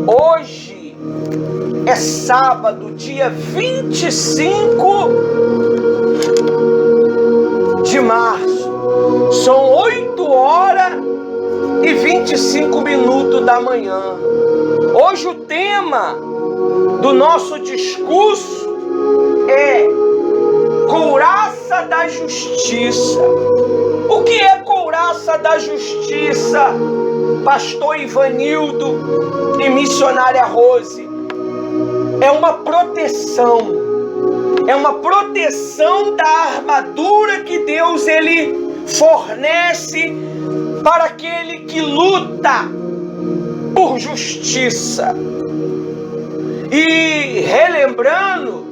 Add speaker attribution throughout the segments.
Speaker 1: Hoje é sábado, dia 25 de março. São 8h25 da manhã. Hoje o tema do nosso discurso é couraça da justiça. O que é couraça da justiça, pastor Ivanildo e missionária Rose? É uma proteção. É uma proteção da armadura que Deus ele fornece para aquele que luta por justiça. E relembrando,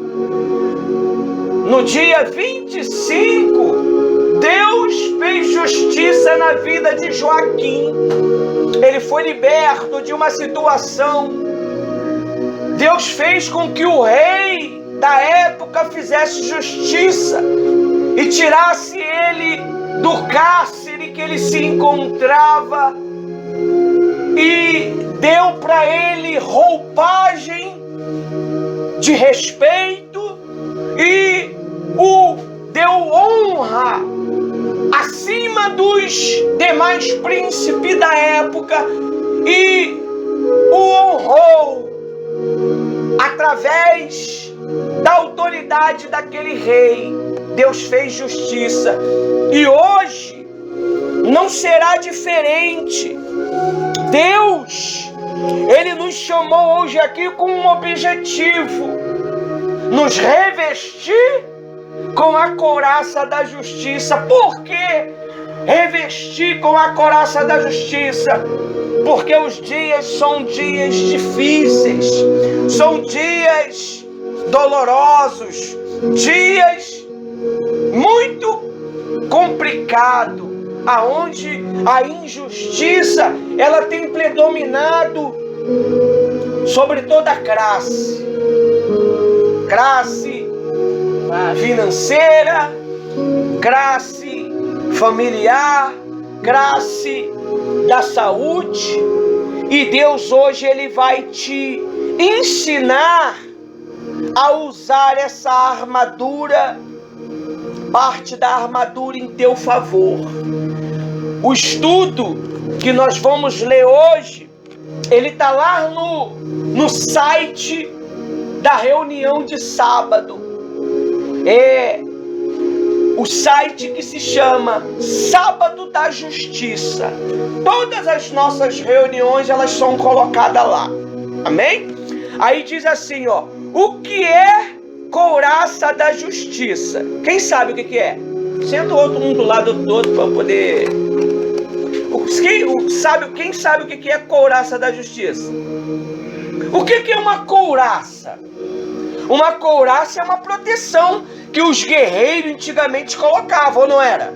Speaker 1: no dia 25, Deus fez justiça na vida de Joaquim. Ele foi liberto de uma situação. Deus fez com que o rei da época fizesse justiça e tirasse ele do cárcere que ele se encontrava e deu para ele roupagem de respeito e o deu honra acima dos demais príncipes da época e o honrou através da autoridade daquele rei. Deus fez justiça e hoje não será diferente. Deus, ele nos chamou hoje aqui com um objetivo: nos revestir com a couraça da justiça. Por que revestir com a couraça da justiça? Porque os dias são dias difíceis, são dias dolorosos, dias muito complicados, aonde a injustiça ela tem predominado sobre toda a classe financeira, classe familiar, classe da saúde. E Deus hoje ele vai te ensinar a usar essa armadura, parte da armadura em teu favor. O estudo que nós vamos ler hoje, ele está lá no site da reunião de sábado. É o site que se chama Sábado da Justiça. Todas as nossas reuniões elas são colocadas lá. Amém? Aí diz assim, ó: o que é couraça da justiça? Quem sabe o que é? Senta o outro um do lado do outro para poder... Quem sabe o que é couraça da justiça? O que é uma couraça? Uma couraça é uma proteção que os guerreiros antigamente colocavam, não era?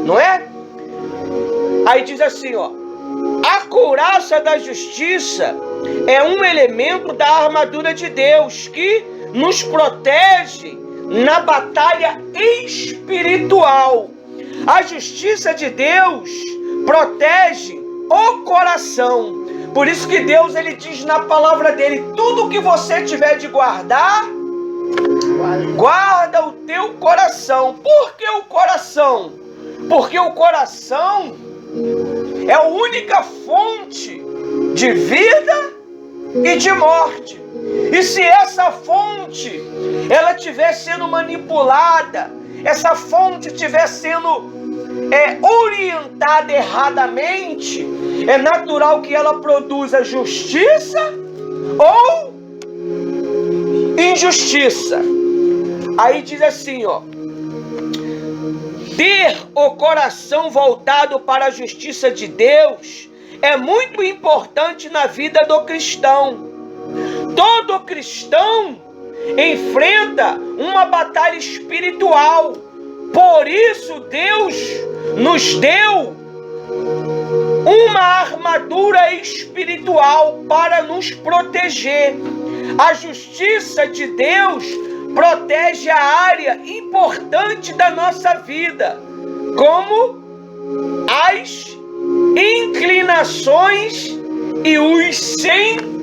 Speaker 1: Não é? Aí diz assim, ó: a couraça da justiça é um elemento da armadura de Deus que nos protege na batalha espiritual. A justiça de Deus protege o coração. Por isso que Deus ele diz na palavra dele: tudo que você tiver de guardar, guarda o teu coração. Por que o coração? Porque o coração é a única fonte de vida e de morte. E se essa fonte ela estiver sendo manipulada, essa fonte estiver sendo orientada erradamente, é natural que ela produza justiça ou injustiça. Aí diz assim, ó: ter o coração voltado para a justiça de Deus é muito importante na vida do cristão. Todo cristão enfrenta uma batalha espiritual. Por isso Deus nos deu uma armadura espiritual para nos proteger. A justiça de Deus protege a área importante da nossa vida, como as inclinações e os sentimentos.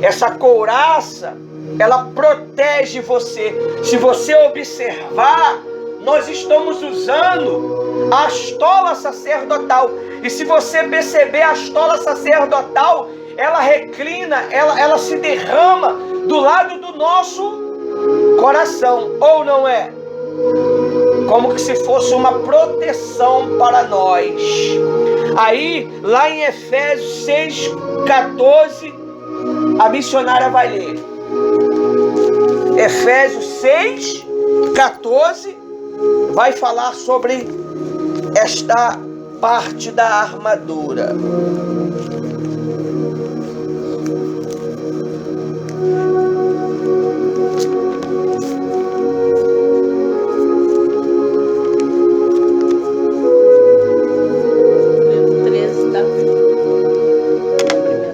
Speaker 1: Essa couraça, ela protege você. Se você observar, nós estamos usando a estola sacerdotal. E se você perceber, a estola sacerdotal, ela reclina, ela se derrama do lado do nosso coração, ou não é? Como que se fosse uma proteção para nós. Aí, lá em Efésios 6,14, a missionária vai ler. Efésios 6,14 vai falar sobre esta parte da armadura.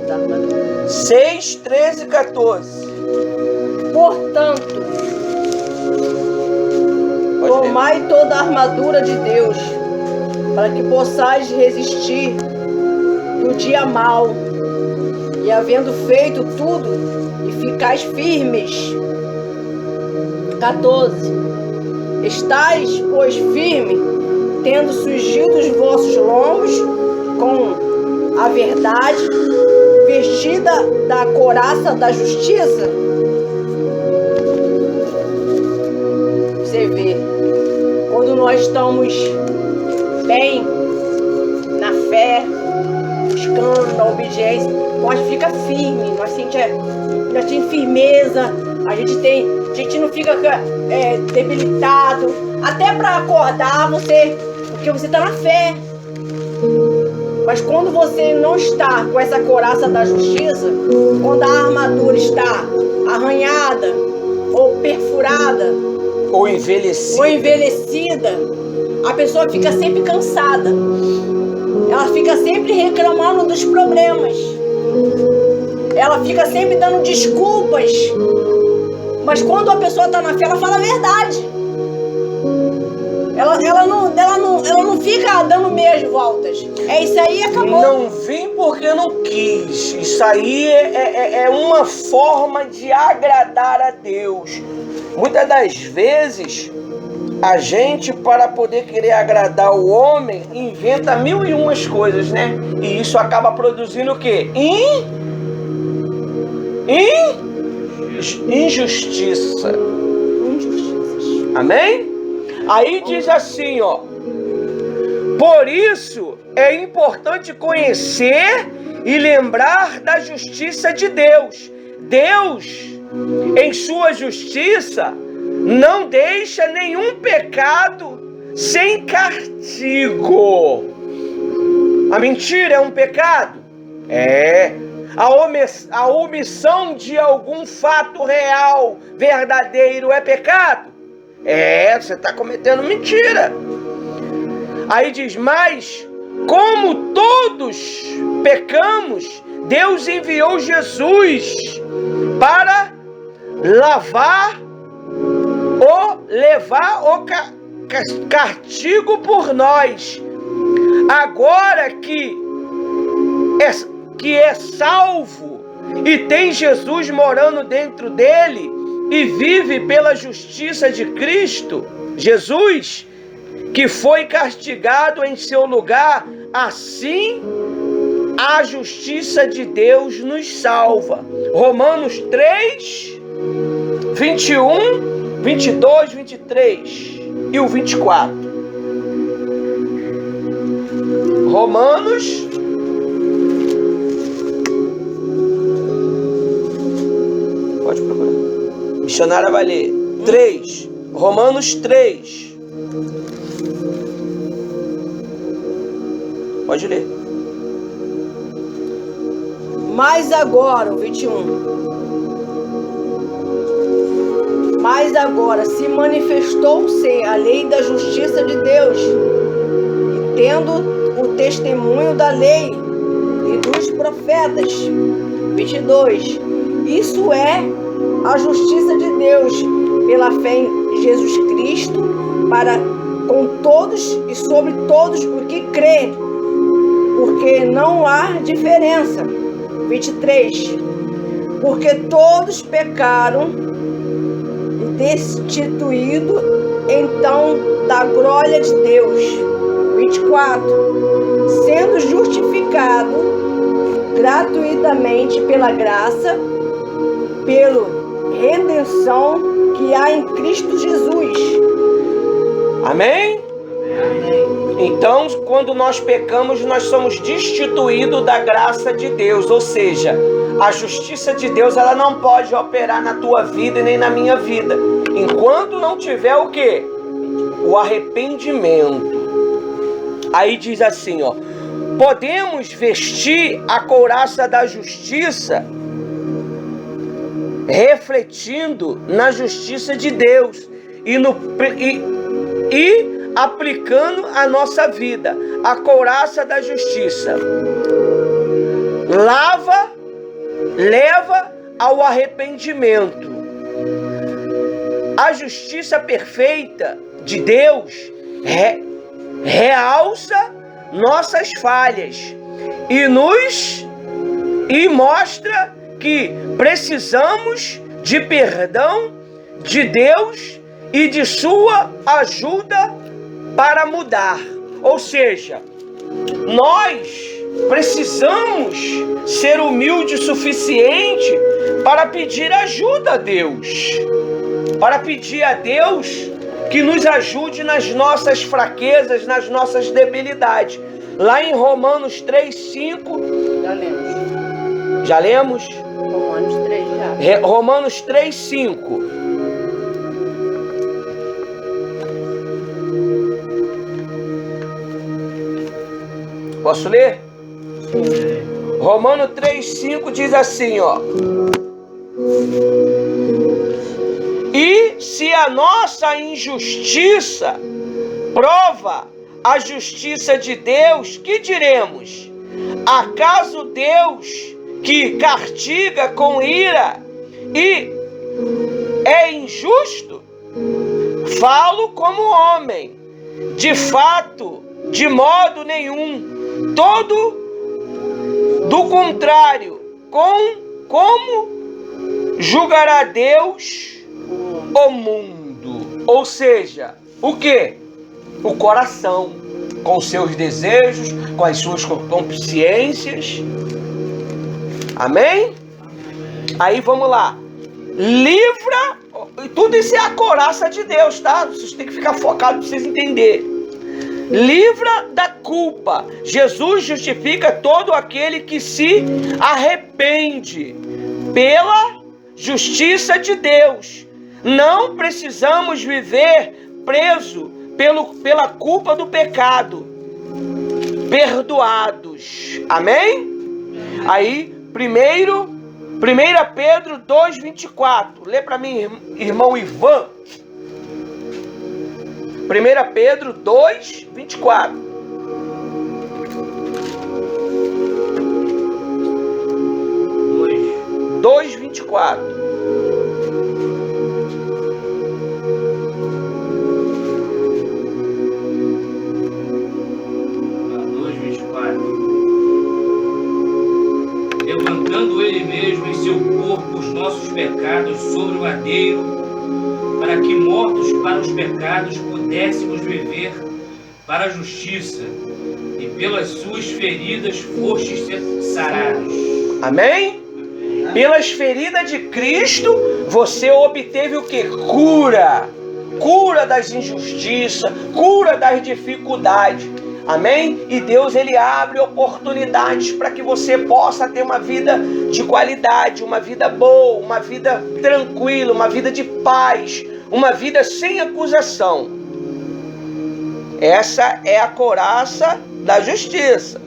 Speaker 1: Tá? 6, 13 e 14.
Speaker 2: Portanto, tomai toda a armadura de Deus, para que possais resistir no dia mau, e havendo feito tudo, e ficais firmes. 14. Estais, pois, firme, tendo cingido os vossos lombos com a verdade, vestida da couraça da justiça. Você vê, quando nós estamos bem na fé, buscando a obediência, nós fica firme, nós sentimos firmeza, a gente não fica debilitado, até para acordar porque você está na fé. Mas quando você não está com essa couraça da justiça, quando a armadura está arranhada, ou perfurada,
Speaker 1: ou envelhecida,
Speaker 2: a pessoa fica sempre cansada. Ela fica sempre reclamando dos problemas. Ela fica sempre dando desculpas. Mas quando a pessoa está na fé, ela fala a verdade. Ela não fica dando meias voltas. É isso aí, acabou.
Speaker 1: Não vim porque não quis. Isso aí é uma forma de agradar a Deus. Muitas das vezes, a gente, para poder querer agradar o homem, inventa 1001 coisas, né? E isso acaba produzindo o quê? Injustiça. Amém? Aí diz assim, ó. Por isso é importante conhecer e lembrar da justiça de Deus. Deus, em sua justiça, não deixa nenhum pecado sem castigo. A mentira é um pecado? É. A omissão de algum fato real, verdadeiro, é pecado? É, você está cometendo mentira. Aí diz, mas como todos pecamos, Deus enviou Jesus para levar o castigo por nós. Agora que é salvo e tem Jesus morando dentro dele e vive pela justiça de Cristo, Jesus, que foi castigado em seu lugar, assim a justiça de Deus nos salva. Romanos 3, 21, 22, 23 e o 24. Romanos pode procurar. Missionária vai ler. 3. Romanos 3. Pode ler.
Speaker 2: Mas agora, o 21. Mas agora se manifestou-se a lei da justiça de Deus, e tendo o testemunho da lei e dos profetas. 22. Isso é a justiça de Deus pela fé em Jesus Cristo para com todos e sobre todos os que creem. porque não há diferença. 23. Porque todos pecaram e destituídos então da glória de Deus. 24. Sendo justificado gratuitamente pela graça, pela redenção que há em Cristo Jesus.
Speaker 1: Amém? Então, quando nós pecamos, nós somos destituídos da graça de Deus, ou seja, a justiça de Deus, ela não pode operar na tua vida e nem na minha vida, enquanto não tiver o quê? O arrependimento. Aí diz assim, ó: podemos vestir a couraça da justiça, refletindo na justiça de Deus e aplicando a nossa vida. A couraça da justiça leva ao arrependimento. A justiça perfeita de Deus realça nossas falhas e mostra que precisamos de perdão de Deus e de sua ajuda para mudar. Ou seja, nós precisamos ser humildes o suficiente para pedir ajuda a Deus, para pedir a Deus que nos ajude nas nossas fraquezas, nas nossas debilidades. Lá em Romanos 3:5. Já lemos?
Speaker 2: Romanos 3 já.
Speaker 1: Romanos 3:5. Posso ler?
Speaker 2: Sim.
Speaker 1: Romanos 3:5 diz assim, ó: e se a nossa injustiça prova a justiça de Deus, que diremos? Acaso Deus, que castiga com ira e é injusto? Falo como homem, de fato, de modo nenhum. Todo do contrário, como julgará Deus o mundo? Ou seja, o quê? O coração, com seus desejos, com as suas concupiscências. Amém? Aí vamos lá. Livra, tudo isso é a couraça de Deus, tá? Vocês têm que ficar focados para vocês entenderem. Livra da culpa. Jesus justifica todo aquele que se arrepende pela justiça de Deus. Não precisamos viver preso pela culpa do pecado. Perdoados. Amém? Aí, 1 Pedro 2:24. Lê para mim, irmão Ivan. 1 Pedro 2:24.
Speaker 3: Dois.
Speaker 1: 2:24.
Speaker 3: Levantando ele mesmo em seu corpo os nossos pecados sobre o madeiro, para que mortos para os pecados pudéssemos viver para a justiça, e pelas suas feridas fostes sarados.
Speaker 1: Amém? Pelas feridas de Cristo, você obteve o que? Cura. Cura das injustiças, cura das dificuldades. Amém? E Deus, ele abre oportunidades para que você possa ter uma vida de qualidade, uma vida boa, uma vida tranquila, uma vida de paz, uma vida sem acusação. Essa é a couraça da justiça.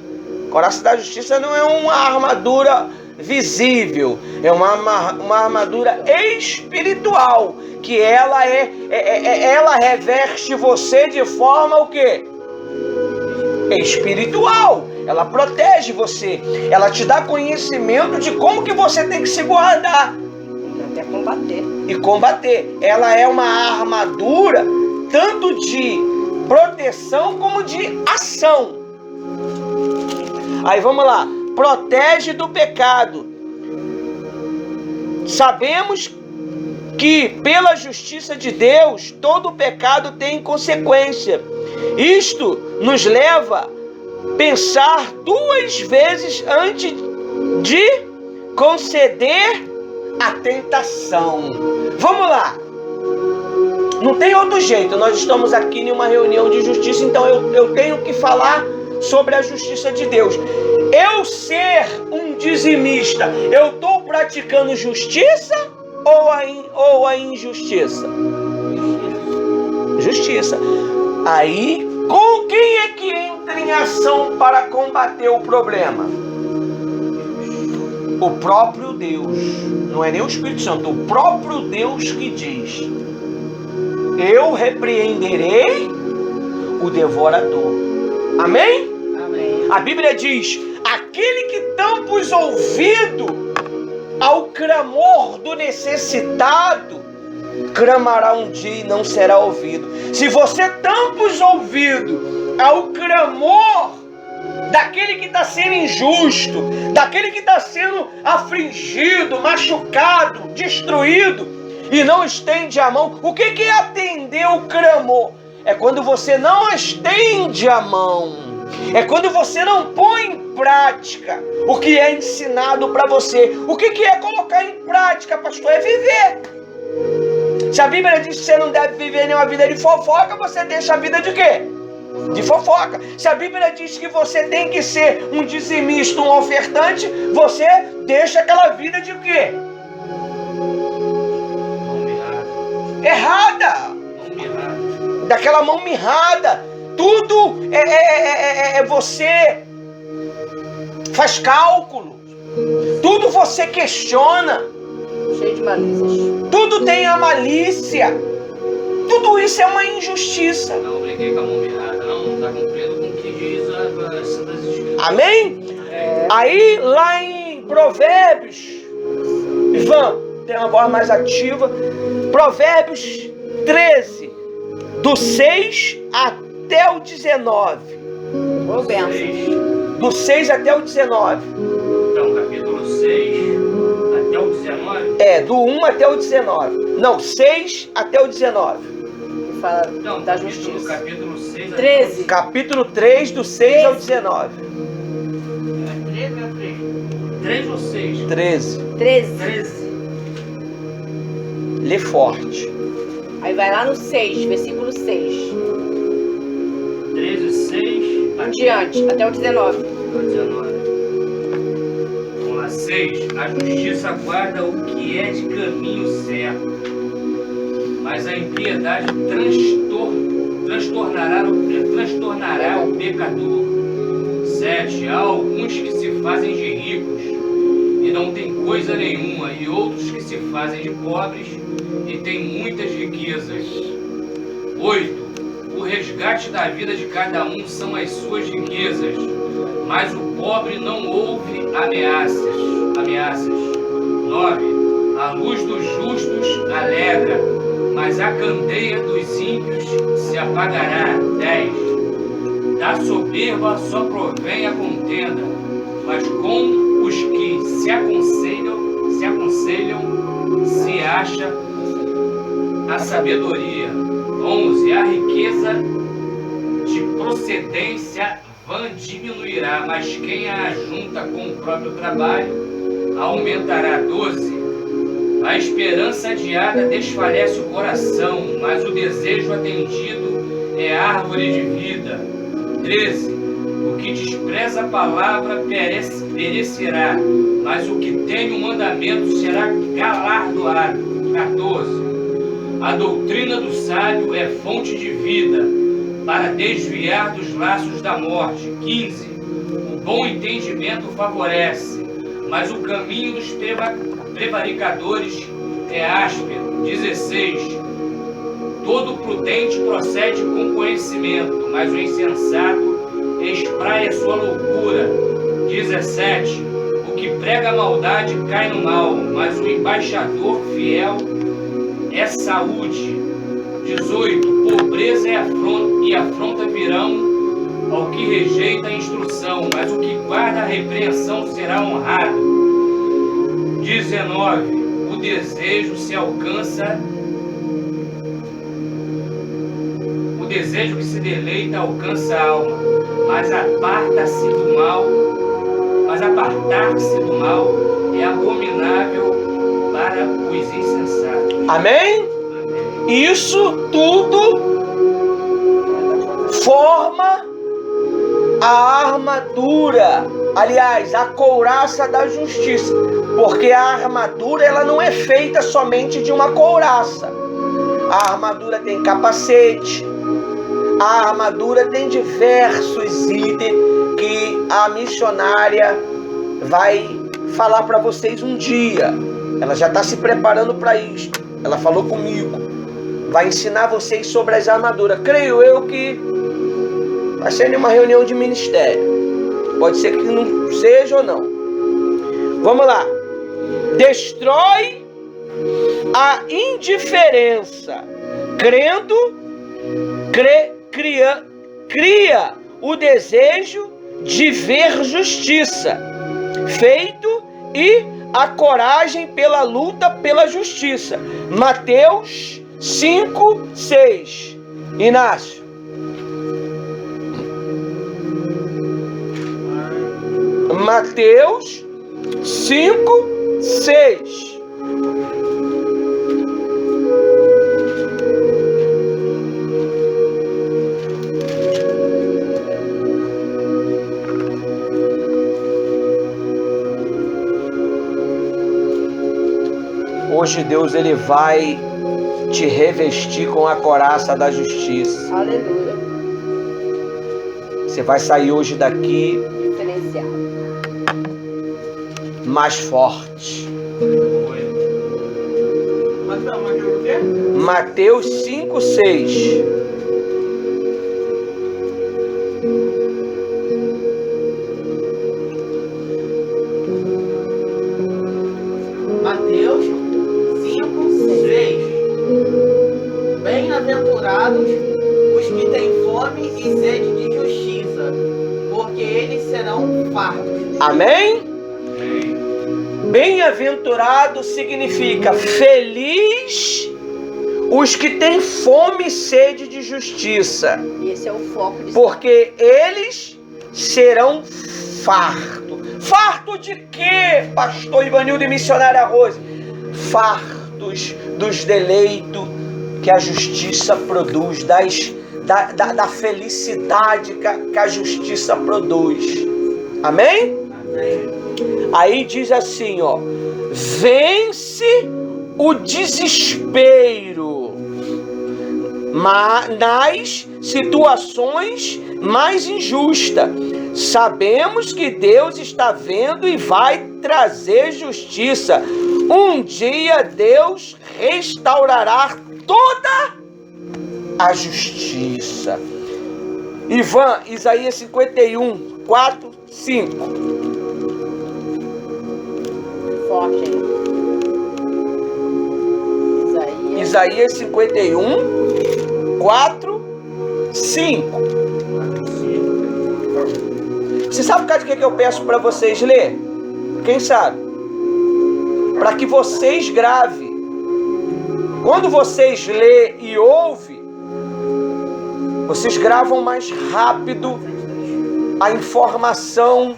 Speaker 1: A couraça da justiça não é uma armadura visível, é uma armadura espiritual, que ela reveste você de forma o quê? Espiritual. Ela protege você, ela te dá conhecimento de como que você tem que se guardar
Speaker 2: Até combater.
Speaker 1: e combater. Ela é uma armadura tanto de proteção como de ação. Aí vamos lá. Protege do pecado. Sabemos que pela justiça de Deus, todo pecado tem consequência. Isto nos leva a pensar 2 vezes antes de conceder a tentação. Vamos lá. Não tem outro jeito. Nós estamos aqui em uma reunião de justiça, então eu tenho que falar sobre a justiça de Deus. Eu ser um dizimista, eu estou praticando justiça ou a injustiça? Justiça. Aí, com quem é que entra em ação para combater o problema? O próprio Deus. Não é nem o Espírito Santo, o próprio Deus que diz: eu repreenderei o devorador. Amém?
Speaker 2: Amém.
Speaker 1: A Bíblia diz: aquele que tampa os ouvidos ao clamor do necessitado, clamará um dia e não será ouvido. Se você tampa os ouvidos ao clamor daquele que está sendo injusto, daquele que está sendo afligido, machucado, destruído, e não estende a mão, o que é atender o clamor? É quando você não estende a mão. É quando você não põe em prática o que é ensinado para você. O que é colocar em prática, pastor? É viver. Se a Bíblia diz que você não deve viver nenhuma vida de fofoca, você deixa a vida de quê? De fofoca. Se a Bíblia diz que você tem que ser um dizimista, um ofertante, você deixa aquela vida de quê? Errada. Daquela mão mirrada. Tudo você faz cálculo. Tudo você questiona.
Speaker 2: Cheio de malícias.
Speaker 1: Tudo tem a malícia. Tudo isso é uma injustiça.
Speaker 3: Não briguei com a mão mirrada, não está cumprindo com o que diz as Santas Escrituras.
Speaker 1: Amém? Aí lá em Provérbios, Ivan, tem uma voz mais ativa. Provérbios 13, do 6 até o 19.
Speaker 2: Ô, benção.
Speaker 1: Do 6 até o 19.
Speaker 3: Então, capítulo 6 até o 19.
Speaker 1: É, do 1 até o 19. Não, 6 até o 19.
Speaker 2: Que fala
Speaker 3: Então,
Speaker 2: da justiça.
Speaker 3: capítulo 6
Speaker 2: 13.
Speaker 1: Capítulo 3, do 6 ao 19.
Speaker 3: É 13 ou 3? 3 ou 6?
Speaker 1: 13.
Speaker 3: 13.
Speaker 1: Lê forte.
Speaker 2: Aí vai lá no 6, versículo 6.
Speaker 3: 13, 6.
Speaker 2: Em diante, até o 19.
Speaker 3: 19. Vamos lá, 6. A justiça guarda o que é de caminho certo, mas a impiedade transtornará o pecador. 7. Há alguns que se fazem de ricos e não têm coisa nenhuma, e outros que se fazem de pobres e têm muitas riquezas. 8. O resgate da vida de cada um são as suas riquezas, mas o pobre não ouve ameaças. 9. A luz dos justos alegra, mas a candeia dos ímpios se apagará. 10. Da soberba só provém a contenda, mas com os que se aconselham se acha a sabedoria. 11. A riqueza de procedência vã diminuirá, mas quem a ajunta com o próprio trabalho aumentará. 12. A esperança adiada desfalece o coração, mas o desejo atendido é árvore de vida. 13. O que despreza a palavra perecerá, mas o que tem o mandamento será galardoado. 14. A doutrina do sábio é fonte de vida, para desviar dos laços da morte. 15. O bom entendimento favorece, mas o caminho dos prevaricadores é áspero. 16. Todo prudente procede com conhecimento, mas o insensato espraia sua loucura. 17. O que prega a maldade cai no mal, mas o embaixador fiel é saúde. 18. Pobreza e afronta virão, ao que rejeita a instrução, mas o que guarda a repreensão será honrado. 19. O desejo se alcança, o desejo que se deleita alcança a alma, mas apartar-se do mal é abominável para os insensatos.
Speaker 1: Amém? Isso tudo forma a armadura, aliás, a couraça da justiça, porque a armadura ela não é feita somente de uma couraça. A armadura tem capacete, a armadura tem diversos itens que a missionária vai falar para vocês um dia. Ela já está se preparando para isso. Ela falou comigo. Vai ensinar vocês sobre as armaduras. Creio eu que vai ser uma reunião de ministério. Pode ser que não seja ou não. Vamos lá. Destrói a indiferença. Crendo, cria o desejo de ver justiça feito e a coragem pela luta pela justiça. Mateus 5:6. Inácio. Mateus 5:6. Hoje Deus ele vai te revestir com a couraça da justiça.
Speaker 2: Aleluia.
Speaker 1: Você vai sair hoje daqui
Speaker 2: Diferenciado.
Speaker 1: mais forte. Mateus 5:6.
Speaker 4: Mateus 5:6. Bem-aventurados os que têm fome e sede de justiça, porque eles serão fartos.
Speaker 1: Amém? Bem-aventurado significa feliz os que têm fome e sede de justiça,
Speaker 2: E esse é o foco de
Speaker 1: porque eles serão fartos. Farto de quê, pastor Ivanildo e missionária Rose? Fartos dos deleitos que a justiça produz, da felicidade que a justiça produz. Amém? Aí diz assim, ó: vence o desespero nas situações mais injustas. Sabemos que Deus está vendo e vai trazer justiça. Um dia Deus restaurará toda a justiça. Ivan, Isaías 51, 4, 5.
Speaker 2: forte aí.
Speaker 1: Isaías 51, 4, 5. Você sabe por causa de que eu peço para vocês ler? Quem sabe? Para que vocês gravem. Quando vocês lê e ouvem, vocês gravam mais rápido a informação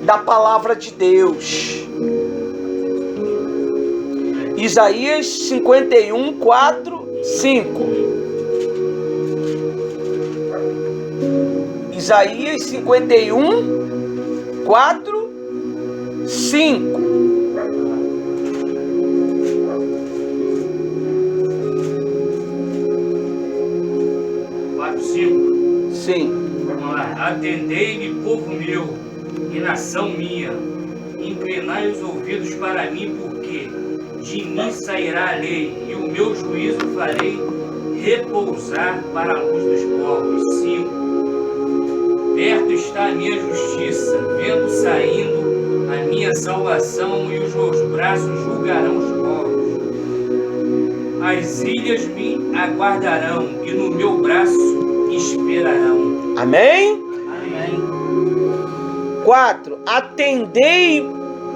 Speaker 1: da palavra de Deus. Isaías 51, 4, 5. Isaías 51, 4, 5. Sim.
Speaker 3: Vamos lá. Atendei-me, povo meu, e nação minha, inclinai os ouvidos para mim, porque de mim sairá a lei, e o meu juízo farei repousar para a luz dos povos. 5. Perto está a minha justiça, vendo saindo a minha salvação, e os meus braços julgarão os povos. As ilhas me aguardarão, e no meu braço esperarão.
Speaker 1: Amém?
Speaker 4: Amém.
Speaker 1: 4. Atendei,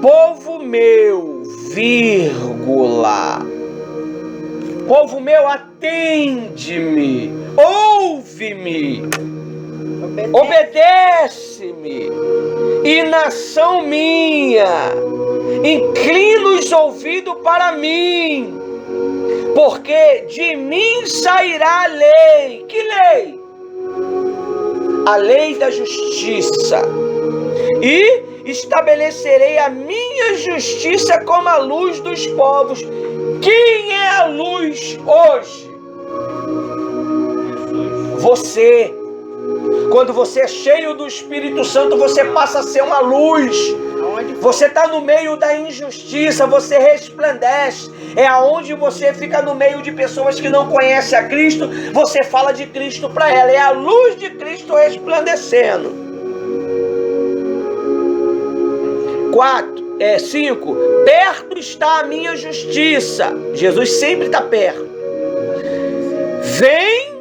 Speaker 1: povo meu, vírgula. Povo meu, atende-me, ouve-me, obedece-me. E nação minha, inclina os ouvidos para mim, porque de mim sairá a lei. Que lei? A lei da justiça. E estabelecerei a minha justiça como a luz dos povos. Quem é a luz hoje? Você. Quando você é cheio do Espírito Santo, você passa a ser uma luz. Você está no meio da injustiça, você resplandece. É aonde você fica no meio de pessoas que não conhecem a Cristo, você fala de Cristo para ela. É a luz de Cristo resplandecendo. 5. Perto está a minha justiça. Jesus sempre está perto. Vem,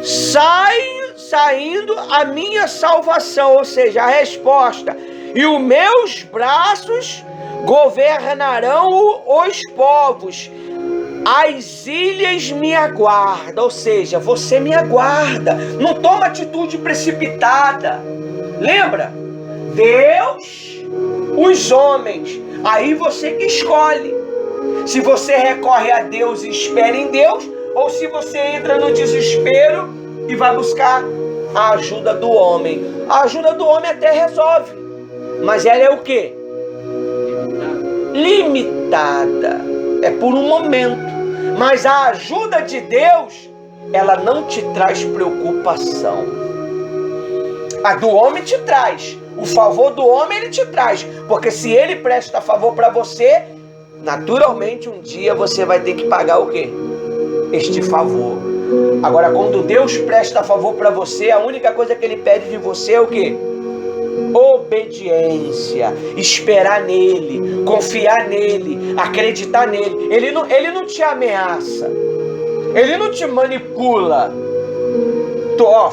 Speaker 1: saindo a minha salvação, ou seja, a resposta. E os meus braços governarão os povos. As ilhas me aguardam, ou seja, você me aguarda. Não toma atitude precipitada. Lembra? Deus, os homens. Aí você que escolhe. Se você recorre a Deus e espera em Deus, ou se você entra no desespero e vai buscar a ajuda do homem. A ajuda do homem até resolve, mas ela é o quê? Limitada. É por um momento. Mas a ajuda de Deus, ela não te traz preocupação. A do homem te traz. O favor do homem ele te traz. Porque se ele presta favor para você, naturalmente um dia você vai ter que pagar o quê? Este favor. Agora, quando Deus presta favor para você, a única coisa que ele pede de você é o quê? Obediência, esperar nele, confiar nele, acreditar nele. Ele não te ameaça, ele não te manipula.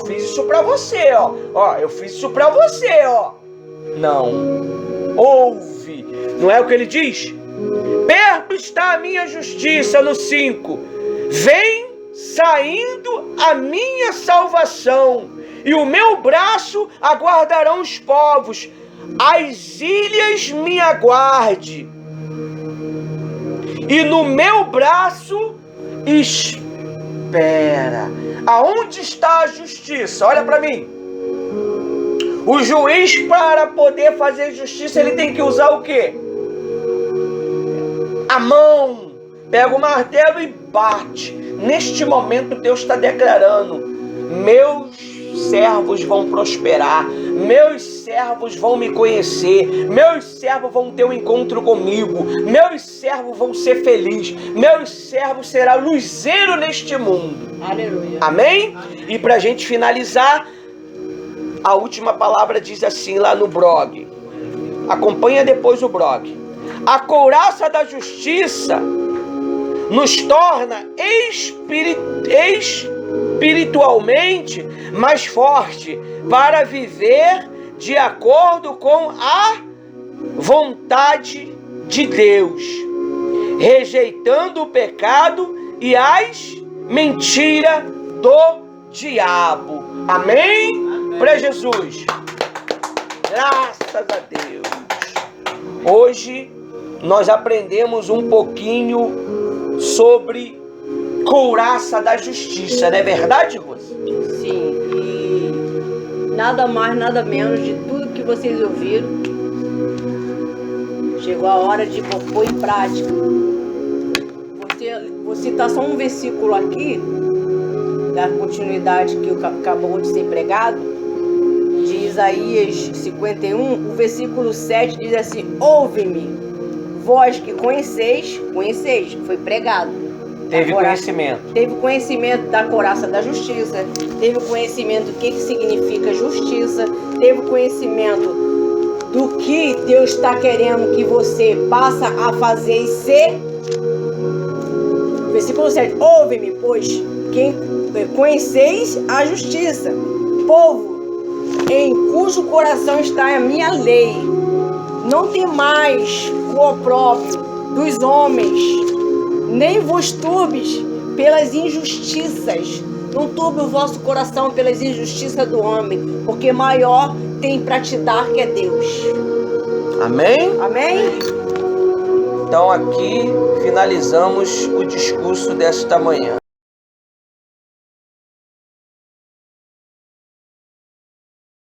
Speaker 1: Fiz isso pra você, eu fiz isso pra você, Não, ouve. Não é o que ele diz? Perto está a minha justiça, no 5. Vem saindo a minha salvação, e o meu braço aguardarão os povos. As ilhas me aguarde, e no meu braço espera. Aonde está a justiça? Olha para mim. O juiz, para poder fazer justiça, ele tem que usar o quê? A mão. Pega o martelo e bate. Neste momento Deus está declarando: meus servos vão prosperar, meus servos vão me conhecer, meus servos vão ter um encontro comigo, meus servos vão ser felizes, meus servos serão luzeiro neste mundo.
Speaker 2: Aleluia.
Speaker 1: Amém? E para a gente finalizar, a última palavra diz assim lá no blog. Acompanha depois o blog. A couraça da justiça nos torna espiritualmente mais forte para viver de acordo com a vontade de Deus, rejeitando o pecado e as mentiras do diabo. Amém? Para Jesus. Graças a Deus. Hoje nós aprendemos um pouquinho sobre couraça da justiça, não é verdade, Rose?
Speaker 2: Sim, e nada mais, nada menos de tudo que vocês ouviram. Chegou a hora de pôr em prática. Vou citar só um versículo aqui, da continuidade que acabou de ser pregado, de Isaías 51, o versículo 7 diz assim: ouve-me, vós que conheceis, foi pregado.
Speaker 1: Teve conhecimento.
Speaker 2: Teve conhecimento da couraça da justiça, teve conhecimento do que significa justiça, teve conhecimento do que Deus está querendo que você passe a fazer e ser. Versículo 7, ouve-me, pois quem conheceis a justiça, povo em cujo coração está a minha lei. Não temais o opróbrio dos homens, nem vos turbes pelas injustiças. Não turbe o vosso coração pelas injustiças do homem, porque maior tem para te dar que é Deus.
Speaker 1: Amém?
Speaker 2: Amém?
Speaker 1: Então aqui finalizamos o discurso desta manhã.